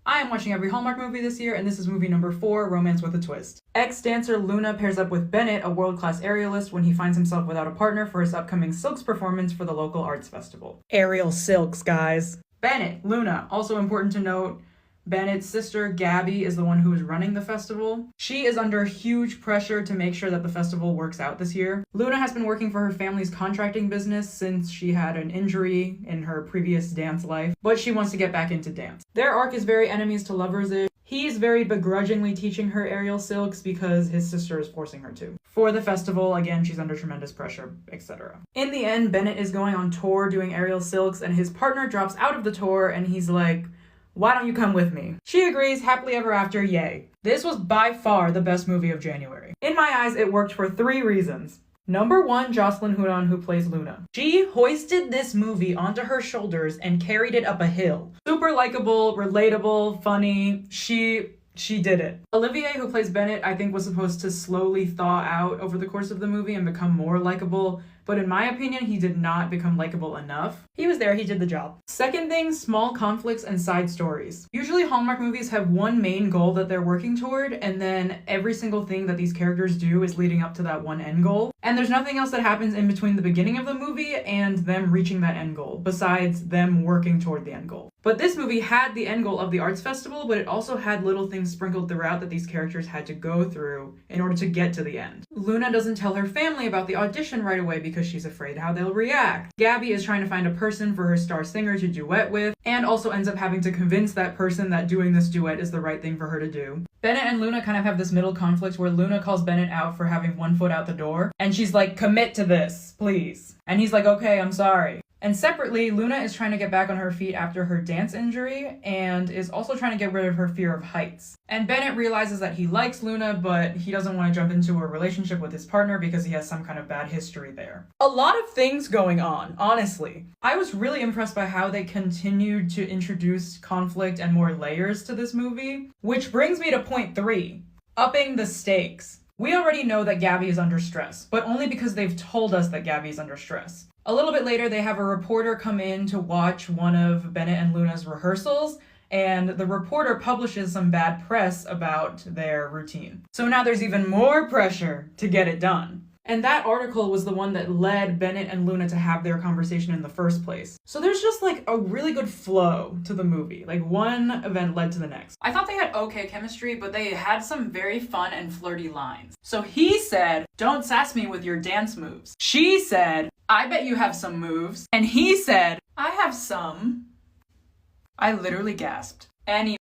I am watching every Hallmark movie this year, and this is movie number 4, Romance with a Twist. Ex-dancer Luna pairs up with Bennett, a world-class aerialist, when he finds himself without a partner for his upcoming Silks performance for the local arts festival. Aerial silks, guys. Bennett, Luna. Also important to note, Bennett's sister, Gabby, is the one who is running the festival. She is under huge pressure to make sure that the festival works out this year. Luna has been working for her family's contracting business since she had an injury in her previous dance life, but she wants to get back into dance. Their arc is very enemies to lovers-ish. He's very begrudgingly teaching her aerial silks because his sister is forcing her to. For the festival, again, she's under tremendous pressure, etc. In the end, Bennett is going on tour doing aerial silks, and his partner drops out of the tour, and he's like, "Why don't you come with me?" She agrees, happily ever after, yay. This was by far the best movie of January. In my eyes, it worked for 3 reasons. Number 1, Jocelyn Hudon, who plays Luna. She hoisted this movie onto her shoulders and carried it up a hill. Super likable, relatable, funny. She did it. Olivier, who plays Bennett, I think was supposed to slowly thaw out over the course of the movie and become more likable, but in my opinion, he did not become likable enough. He was there, he did the job. Second thing, small conflicts and side stories. Usually Hallmark movies have one main goal that they're working toward, and then every single thing that these characters do is leading up to that one end goal. And there's nothing else that happens in between the beginning of the movie and them reaching that end goal, besides them working toward the end goal. But this movie had the end goal of the arts festival, but it also had little things sprinkled throughout that these characters had to go through in order to get to the end. Luna doesn't tell her family about the audition right away because she's afraid how they'll react. Gabby is trying to find a person for her star singer to duet with, and also ends up having to convince that person that doing this duet is the right thing for her to do. Bennett and Luna kind of have this middle conflict where Luna calls Bennett out for having one foot out the door, and she's like, "Commit to this, please." And he's like, "Okay, I'm sorry." And separately, Luna is trying to get back on her feet after her dance injury and is also trying to get rid of her fear of heights. And Bennett realizes that he likes Luna, but he doesn't want to jump into a relationship with his partner because he has some kind of bad history there. A lot of things going on, honestly. I was really impressed by how they continued to introduce conflict and more layers to this movie, which brings me to point 3, upping the stakes. We already know that Gabby is under stress, but only because they've told us that Gabby is under stress. A little bit later, they have a reporter come in to watch one of Bennett and Luna's rehearsals, and the reporter publishes some bad press about their routine. So now there's even more pressure to get it done. And that article was the one that led Bennett and Luna to have their conversation in the first place. So there's just like a really good flow to the movie. Like one event led to the next. I thought they had okay chemistry, but they had some very fun and flirty lines. So he said, "Don't sass me with your dance moves." She said, "I bet you have some moves." And he said, "I have some." I literally gasped. Anyway.